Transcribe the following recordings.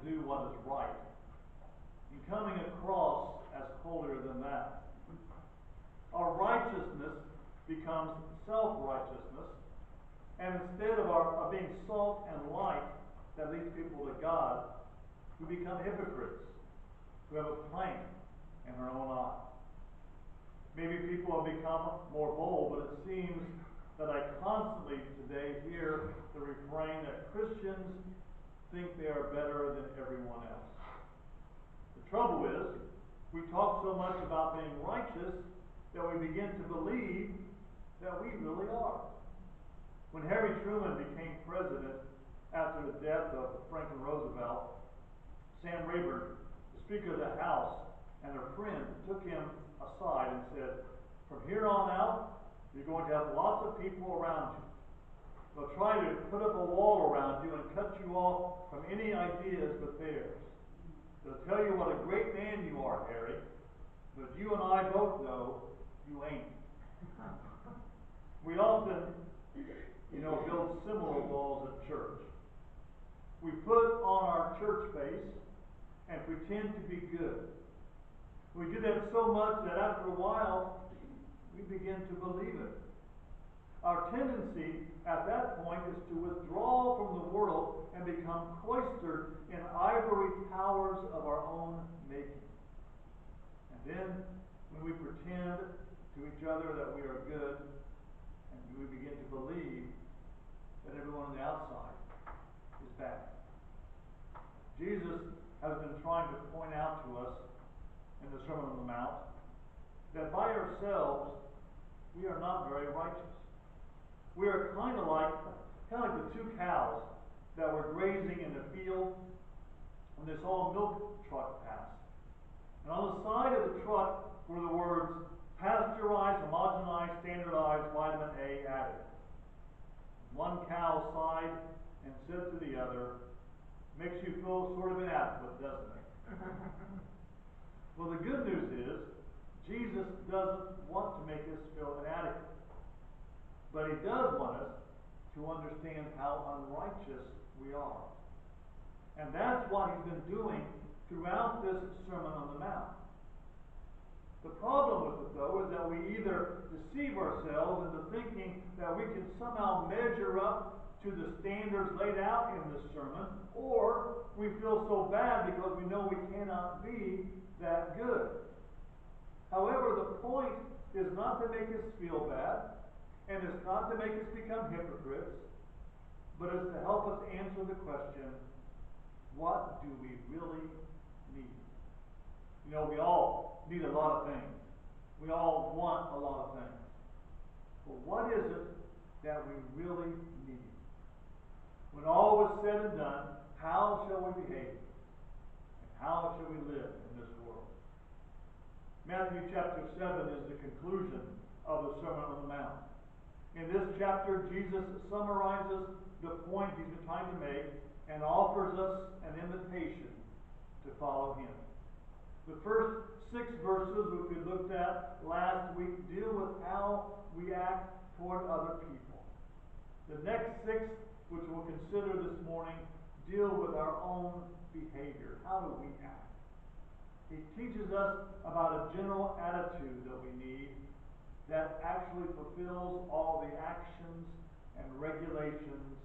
do what is right, and coming across as holier than that. Our righteousness becomes self-righteousness, and instead of being salt and light that leads people to God, we become hypocrites who have a plank in our own eye. Maybe people have become more bold, but it seems that I constantly today hear the refrain that Christians think they are better than everyone else. The trouble is, we talk so much about being righteous that we begin to believe that we really are. When Harry Truman became president after the death of Franklin Roosevelt, Sam Rayburn, the Speaker of the House, and a friend took him aside and said, "From here on out, you're going to have lots of people around you. They'll try to put up a wall around you and cut you off from any ideas but theirs. They'll tell you what a great man you are, Harry, but you and I both know you ain't." We often, build similar walls at church. We put on our church face and pretend to be good. We do that so much that after a while, we begin to believe it. Our tendency at that point is to withdraw from the world and become cloistered in ivory towers of our own making. And then, when we pretend to each other that we are good, and we begin to believe that everyone on the outside is bad. Jesus has been trying to point out to us in the Sermon on the Mount that by ourselves we are not very righteous. We are kind of like the two cows that were grazing in the field when they saw a milk truck pass. And on the side of the truck were the words, "Pasteurized, homogenized, standardized, vitamin A added." One cow sighed and said to the other, "Makes you feel sort of inadequate, doesn't it?" Well, the good news is, Jesus doesn't want to make us feel inadequate. But he does want us to understand how unrighteous we are. And that's what he's been doing throughout this Sermon on the Mount. The problem with it, though, is that we either deceive ourselves into thinking that we can somehow measure up to the standards laid out in this sermon, or we feel so bad because we know we cannot be that good. However, the point is not to make us feel bad, and it's not to make us become hypocrites, but it's to help us answer the question, what do we really need? We all need a lot of things. We all want a lot of things. But what is it that we really need? When all is said and done, how shall we behave? And how shall we live in this world? Matthew chapter 7 is the conclusion of the Sermon on the Mount. In this chapter, Jesus summarizes the point he's been trying to make and offers us an invitation to follow him. The first 6 verses, which we looked at last week, deal with how we act toward other people. The next 6, which we'll consider this morning, deal with our own behavior. How do we act? He teaches us about a general attitude that we need that actually fulfills all the actions and regulations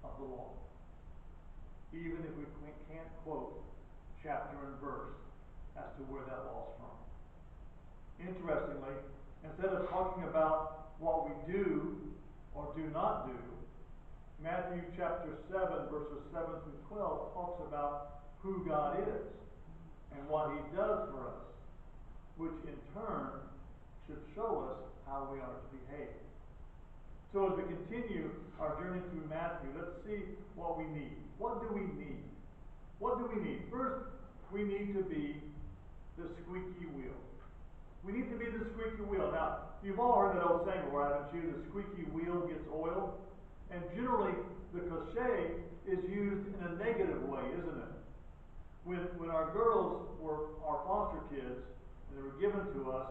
of the law. Even if we can't quote chapter and verse as to where that law is from. Interestingly, instead of talking about what we do or do not do, Matthew chapter 7, verses 7 through 12 talks about who God is and what he does for us, which in turn should show us how we are to behave. So as we continue our journey through Matthew, let's see what we need. What do we need? What do we need? First, we need to be the squeaky wheel. We need to be the squeaky wheel. Now, you've all heard that old saying before, haven't you? The squeaky wheel gets oiled. And generally, the cliche is used in a negative way, isn't it? When our girls were our foster kids, and they were given to us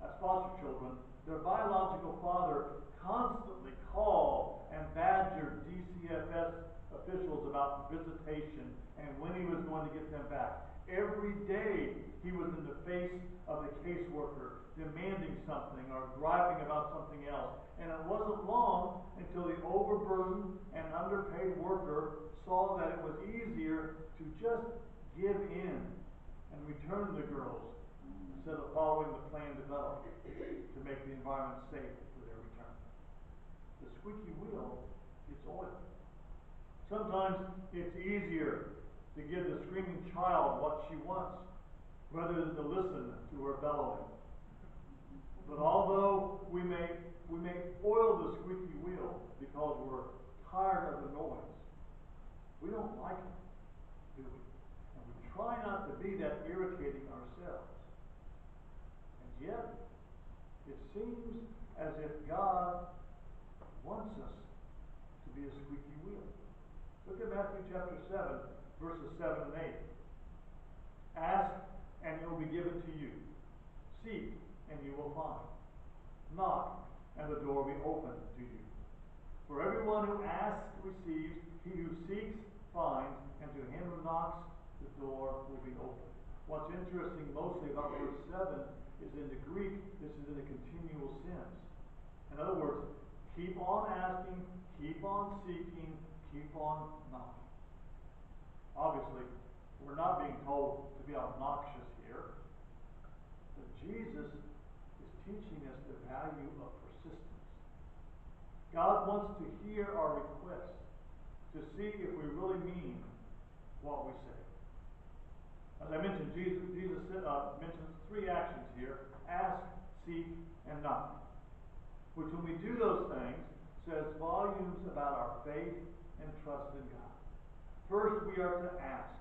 as foster children, their biological father constantly called and badgered DCFS officials about visitation and when he was going to get them back. Every day he was in the face of the caseworker demanding something or griping about something else. And it wasn't long until the overburdened and underpaid worker saw that it was easier to just give in and return the girls instead of following the plan developed to make the environment safe for their return. The squeaky wheel gets oiled. Sometimes it's easier to give the screaming child what she wants rather than to listen to her bellowing. But although we may oil the squeaky wheel because we're tired of the noise, we don't like it, do we? And we try not to be that irritating ourselves. And yet, it seems as if God wants us to be a squeaky wheel. Look at Matthew chapter 7, verses 7 and 8. Ask, and it will be given to you. Seek, and you will find. Knock, and the door will be opened to you. For everyone who asks receives, he who seeks finds, and to him who knocks, the door will be opened. What's interesting mostly about verse 7 is in the Greek, this is in a continual sense. In other words, keep on asking, keep on seeking, keep on knocking. Obviously, we're not being told to be obnoxious here, but Jesus is teaching us the value of persistence. God wants to hear our requests, to see if we really mean what we say. As I mentioned, Jesus mentions three actions here: ask, seek, and knock. Which, when we do those things, says volumes about our faith and trust in God. First, we are to ask.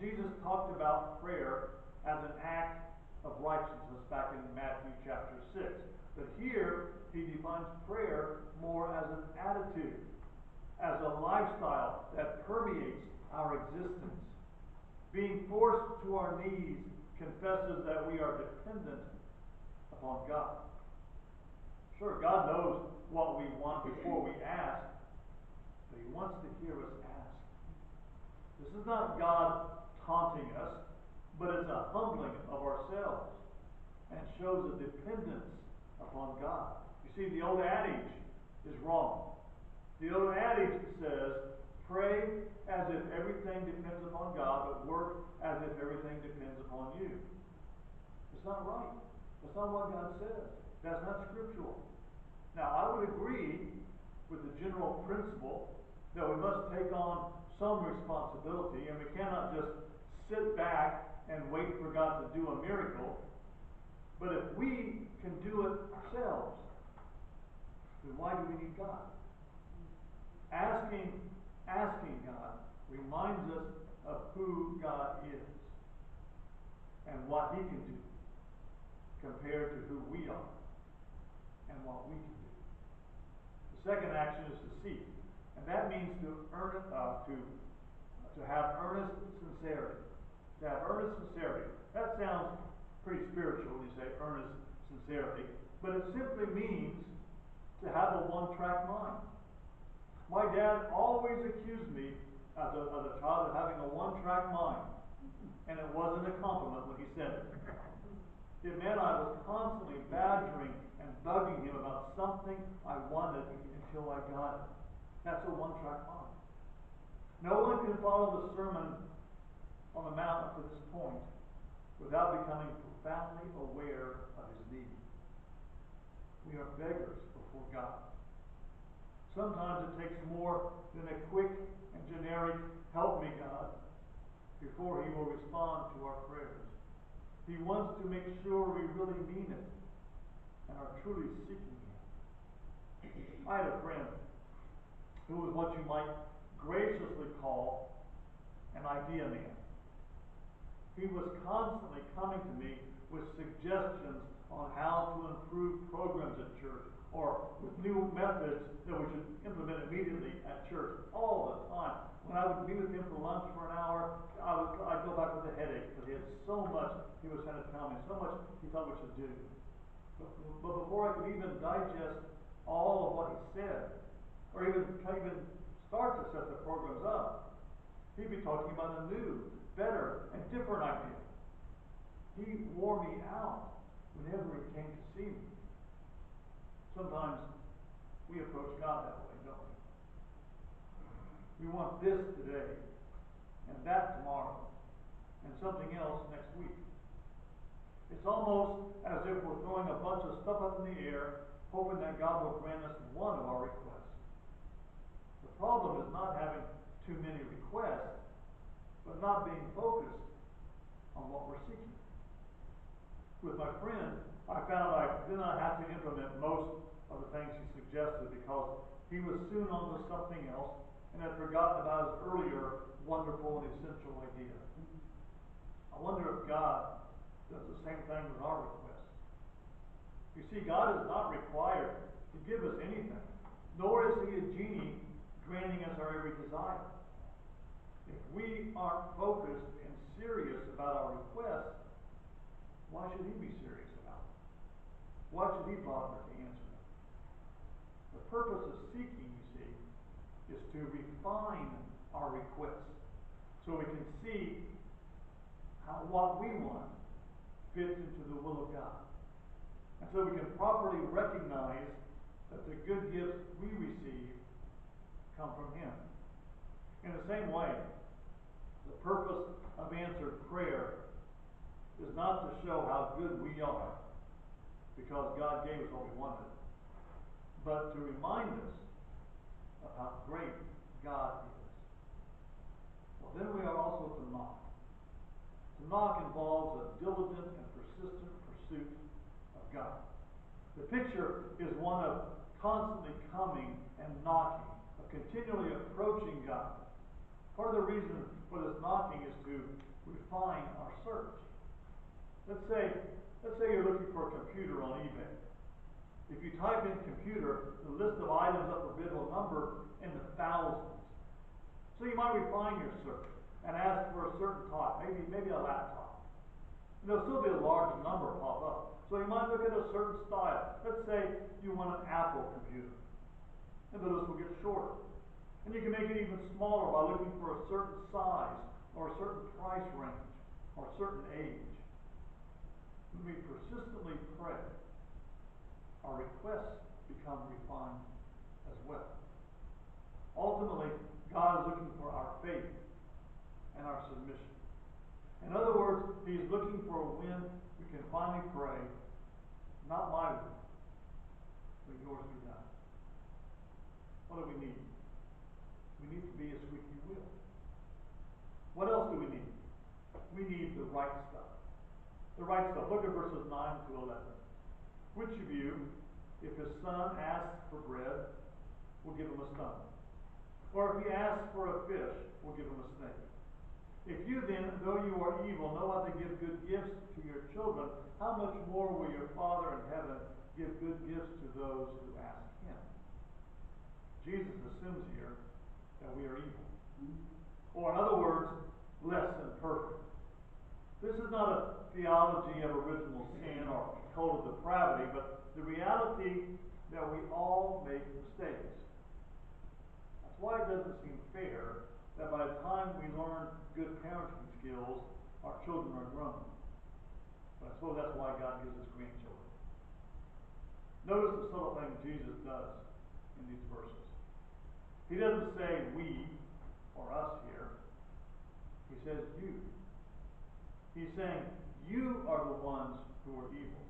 Jesus talked about prayer as an act of righteousness back in Matthew chapter 6. But here, he defines prayer more as an attitude, as a lifestyle that permeates our existence. Being forced to our knees confesses that we are dependent upon God. Sure, God knows what we want before we ask, but he wants to hear us ask. This is not God taunting us, but it's a humbling of ourselves and shows a dependence upon God. You see, the old adage is wrong. The old adage says, pray as if everything depends upon God, but work as if everything depends upon you. It's not right. That's not what God says. That's not scriptural. Now, I would agree with the general principle that we must take on some responsibility, and we cannot just sit back and wait for God to do a miracle. But if we can do it ourselves, then why do we need God? Asking God reminds us of who God is and what he can do compared to who we are and what we can do. The second action is to seek, and that means to have earnest sincerity. To have earnest sincerity. That sounds pretty spiritual when you say earnest sincerity, but it simply means to have a one-track mind. My dad always accused me as a child of having a one-track mind, and it wasn't a compliment when he said it. It meant I was constantly badgering and bugging him about something I wanted until I got it. That's a one-track mind. No one can follow the Sermon on the Mount up to this point without becoming profoundly aware of his need. We are beggars before God. Sometimes it takes more than a quick and generic "help me, God" before he will respond to our prayers. He wants to make sure we really mean it and are truly seeking him. I had a friend who was what you might graciously call an idea man. He was constantly coming to me with suggestions on how to improve programs at church, or with new methods that we should implement immediately at church all the time. When I would meet with him for lunch for an hour, I'd go back with a headache because he had so much he was trying to tell me, so much he thought we should do. But before I could even digest all of what he said, or even start to set the programs up, he'd be talking about a new, better, and different idea. He wore me out whenever he came to see me. Sometimes we approach God that way, don't we? We want this today, and that tomorrow, and something else next week. It's almost as if we're throwing a bunch of stuff up in the air, hoping that God will grant us one of our requests. The problem is not having too many requests, but not being focused on what we're seeking. With my friend, I found I did not have to implement most of the things he suggested because he was soon on to something else and had forgotten about his earlier wonderful and essential idea. I wonder if God does the same thing with our requests. You see, God is not required to give us anything, nor is he a genie granting us our every desire. If we aren't focused and serious about our requests, why should he be serious about it? Why should he bother to answer them? The purpose of seeking, you see, is to refine our requests so we can see how what we want fits into the will of God. And so we can properly recognize that the good gifts we receive come from him. In the same way, the purpose of answered prayer is not to show how good we are, because God gave us what we wanted, but to remind us of how great God is. Well, then we are also to knock. To knock involves a diligent and persistent pursuit of God. The picture is one of constantly coming and knocking, of continually approaching God. Part of the reason for this knocking is to refine our search. Let's say you're looking for a computer on eBay. If you type in computer, the list of items up for bid will number in the thousands. So you might refine your search and ask for a certain type, maybe a laptop. And there'll still be a large number pop up. So you might look at a certain style. Let's say you want an Apple computer. And the list will get shorter. And you can make it even smaller by looking for a certain size, or a certain price range, or a certain age. When we persistently pray, our requests become refined as well. Ultimately, God is looking for our faith and our submission. In other words, he's looking for when we can finally pray, not my will, but yours be done. What do we need? We need to be a squeaky wheel. What else do we need? We need the right stuff. The right stuff. Look at verses 9 to 11. Which of you, if his son asks for bread, will give him a stone? Or if he asks for a fish, will give him a snake? If you then, though you are evil, know how to give good gifts to your children, how much more will your Father in heaven give good gifts to those who ask him? Jesus assumes here that we are evil. Or in other words, less than perfect. This is not a theology of original sin or total depravity, but the reality that we all make mistakes. That's why it doesn't seem fair that by the time we learn good parenting skills, our children are grown. But I suppose that's why God gives us grandchildren. Notice the subtle thing Jesus does in these verses. He doesn't say we or us here. He says you. He's saying you are the ones who are evil.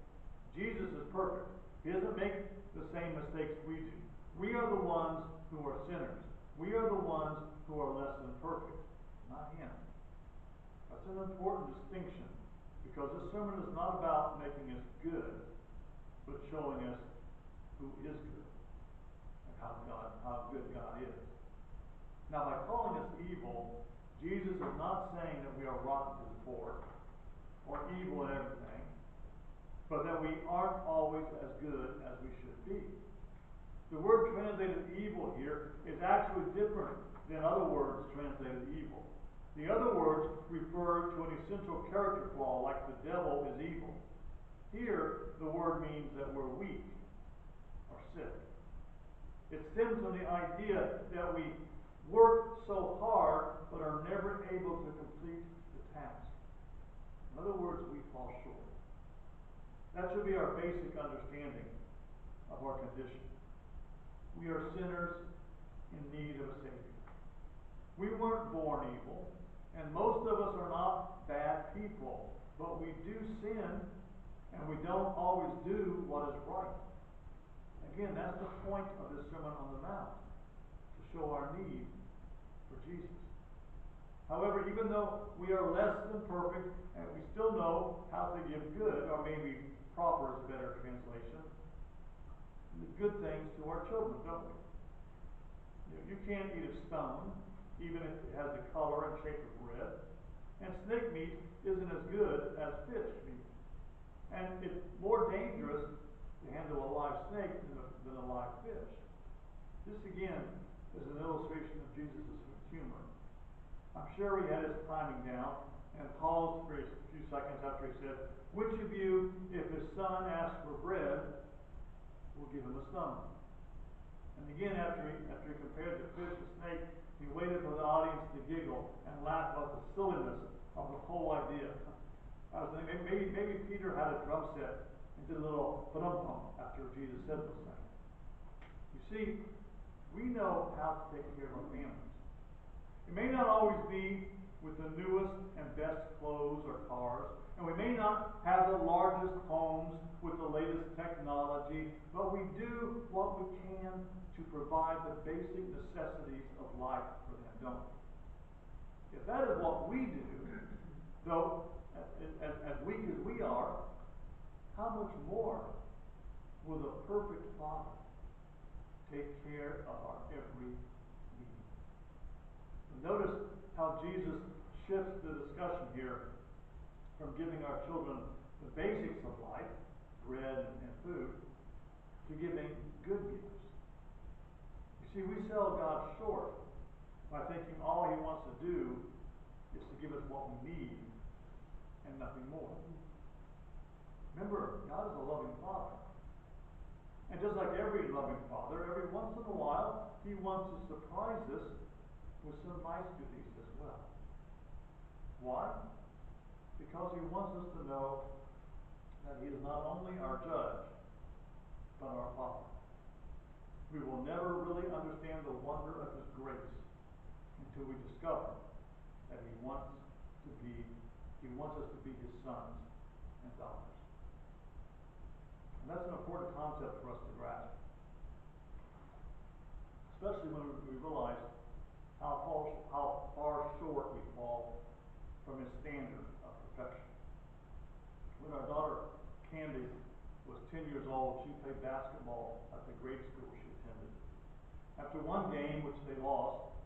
Jesus is perfect. He doesn't make the same mistakes we do. We are the ones who are sinners. We are the ones who are less than perfect, not him. That's an important distinction, because this sermon is not about making us good, but showing us who is good and how good God is. Now, by calling us evil, Jesus is not saying that we are rotten to the core or evil in everything, but that we aren't always as good as we should be. The word translated evil here is actually different than other words translated evil. The other words refer to an essential character flaw, like the devil is evil. Here, the word means that we're weak or sick. It stems from the idea that we work so hard but are never able to complete the task. In other words, we fall short. That should be our basic understanding of our condition. We are sinners in need of a Savior. We weren't born evil, and most of us are not bad people, but we do sin, and we don't always do what is right. Again, that's the point of this Sermon on the Mount, to show our need for Jesus. However, even though we are less than perfect, and we still know how to give good, or maybe proper is a better translation, good things to our children, don't we? You can't eat a stone, even if it has the color and shape of bread. And snake meat isn't as good as fish meat. And it's more dangerous to handle a live snake than a live fish. This again is an illustration of Jesus' humor. I'm sure he had his timing down and paused for a few seconds after he said, "Which of you, if his son asks for bread, will give him a stone?" And again, after he compared the fish and snake, he waited for the audience to giggle and laugh about the silliness of the whole idea. I was thinking maybe Peter had a drum set and did a little ba-dum-bum after Jesus said those things. You see, we know how to take care of our families. It may not always be with the newest and best clothes or cars, and we may not have the largest homes with the latest technology, but we do what we can to provide the basic necessities of life for them, don't we? If that is what we do, though, as weak as we are, how much more will the perfect Father take care of our every need? Notice how Jesus shifts the discussion here from giving our children the basics of life, bread and food, to giving good gifts. You see, we sell God short by thinking all He wants to do is to give us what we need and nothing more. Remember, God is a loving Father. And just like every loving Father, every once in a while, He wants to surprise us with some nice goodies as well. Why? Because He wants us to know that He is not only our judge, but our Father. We will never really understand the wonder of His grace until we discover that He wants us to be His sons and daughters. And that's an important concept for us to grasp. Especially when we realize how far short we fall from His standard of perfection. When our daughter Candy was 10 years old, she played basketball at the grade school she attended. After one game, which they lost,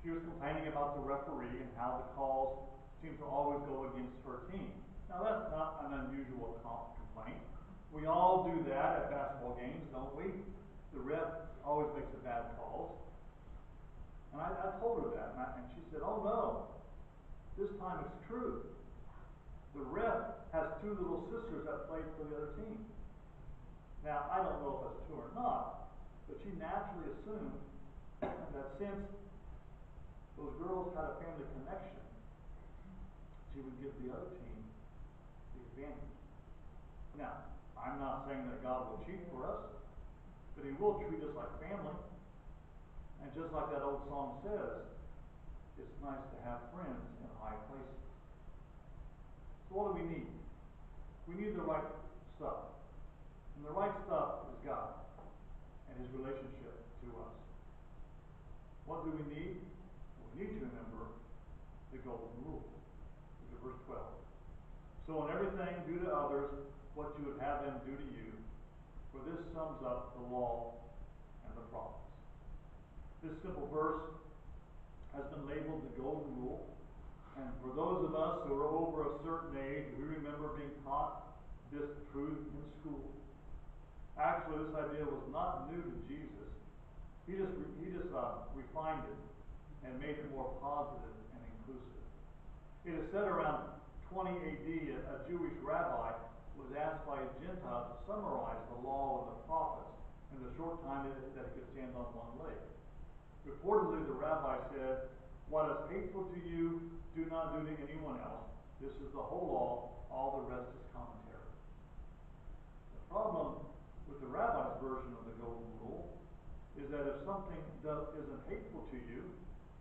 she was complaining about the referee and how the calls seemed to always go against her team. Now that's not an unusual complaint. We all do that at basketball games, don't we? The ref always makes the bad calls. And I told her that, and she said, "Oh no, this time it's true. The ref has two little sisters that played for the other team." Now, I don't know if that's true or not, but she naturally assumed that since those girls had a family connection, she would give the other team the advantage. Now, I'm not saying that God will cheat for us, but He will treat us like family. And just like that old song says, it's nice to have friends in high places. So what do we need? We need the right stuff. And the right stuff is God and His relationship to us. What do we need? We need to remember the golden rule. Look at verse 12. "So in everything do to others what you would have them do to you, for this sums up the law and the prophets." This simple verse has been labeled the golden rule. And for those of us who are over a certain age, we remember being taught this truth in school. Actually, this idea was not new to Jesus. He just refined it and made it more positive and inclusive. It is said around 20 AD, a Jewish rabbi was asked by a Gentile to summarize the law and the prophets in the short time that he could stand on one leg. Reportedly, the rabbi said, "What is hateful to you, do not do to anyone else. This is the whole law. All the rest is commentary." The problem with the rabbi's version of the golden rule is that if something isn't hateful to you,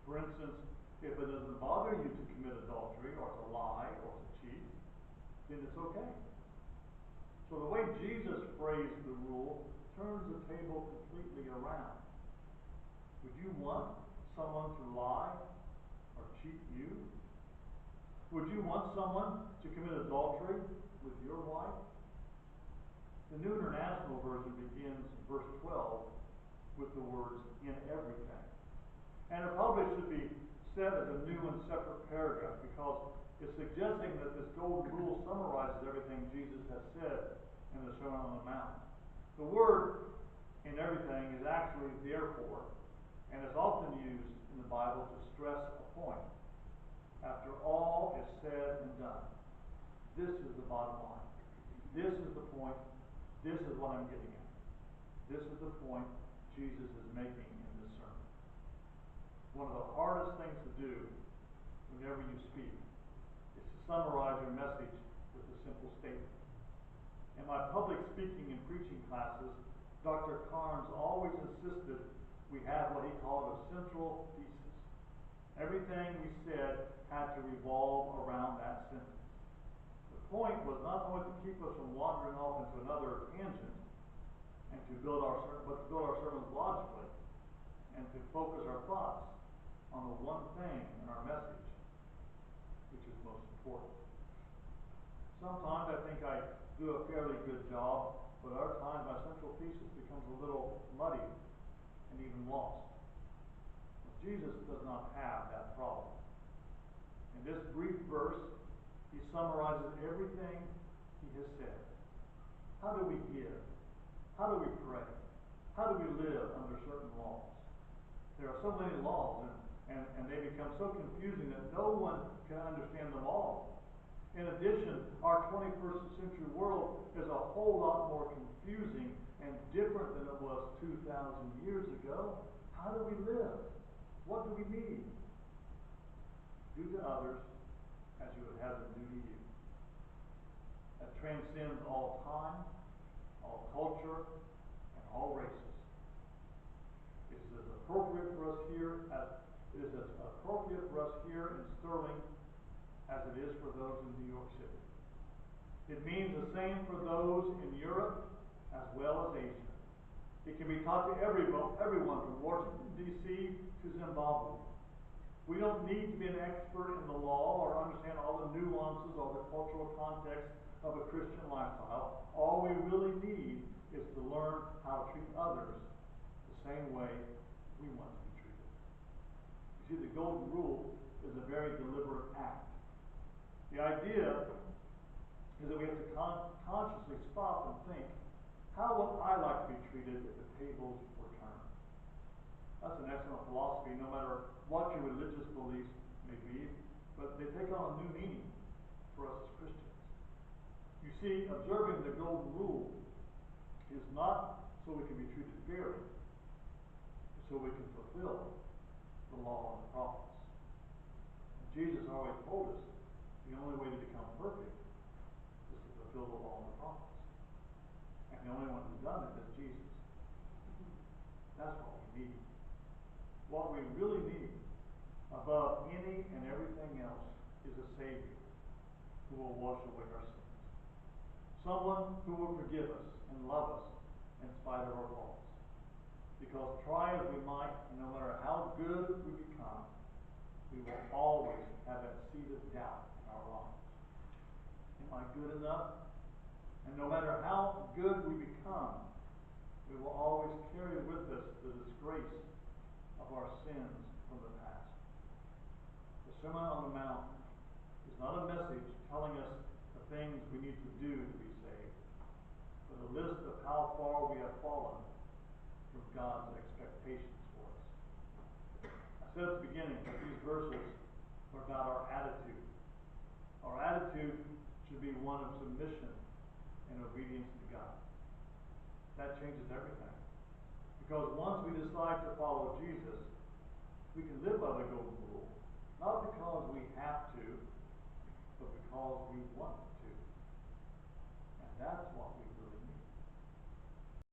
for instance, if it doesn't bother you to commit adultery or to lie or to cheat, then it's okay. So the way Jesus phrased the rule turns the table completely around. Would you want someone to lie or cheat you? Would you want someone to commit adultery with your wife? The New International Version begins verse 12 with the words, "in everything." And it probably should be said as a new and separate paragraph because it's suggesting that this golden rule summarizes everything Jesus has said in the Sermon on the Mount. The word "in everything" is actually "therefore," and it's often used in the Bible to stress a point. After all is said and done, this is the bottom line. This is the point. This is what I'm getting at. This is the point Jesus is making in this sermon. One of the hardest things to do whenever you speak is to summarize your message with a simple statement. In my public speaking and preaching classes, Dr. Carnes always insisted we have what he called a central thesis. Everything we said had to revolve around that sentence. The point was not only to keep us from wandering off into another tangent, and to build our sermons logically, and to focus our thoughts on the one thing in our message, which is most important. Sometimes I think I do a fairly good job, but other times my central thesis becomes a little muddy and even lost. Jesus does not have that problem. In this brief verse, he summarizes everything he has said. How do we give? How do we pray? How do we live under certain laws? There are so many laws, and they become so confusing that no one can understand them all. In addition, our 21st century world is a whole lot more confusing and different than it was 2,000 years ago. How do we live? What do we need? Do to others as you would have them do to you. That transcends all time, all culture, and all races. It is as appropriate for us here in Sterling as it is for those in New York City. It means the same for those in Europe as well as Asia. It can be taught to everyone from Washington, D.C. to Zimbabwe. We don't need to be an expert in the law or understand all the nuances or the cultural context of a Christian lifestyle. All we really need is to learn how to treat others the same way we want to be treated. You see, the golden rule is a very deliberate act. The idea is that we have to consciously stop and think, how would I like to be treated if the tables were turned? That's an excellent philosophy, no matter what your religious beliefs may be, but they take on a new meaning for us as Christians. You see, observing the golden rule is not so we can be treated fairly, but so we can fulfill the law and the prophets. And Jesus always told us the only way to become perfect is to fulfill the law and the prophets. And the only one who's done it is Jesus. That's what we need. What we really need, above any and everything else, is a Savior who will wash away our sins. Someone who will forgive us and love us in spite of our faults. Because try as we might, and no matter how good we become, we will always have that seed of doubt in our lives. Am I good enough? And no matter how good we become, we will always carry with us the disgrace of our sins from the past. The Sermon on the Mount is not a message telling us the things we need to do to be saved, but a list of how far we have fallen from God's expectations for us. I said at the beginning that these verses are about our attitude. Our attitude should be one of submission and obedience to God. That changes everything. Because once we decide to follow Jesus, We can live by the golden rule. Not because we have to, but because we want to. And that's why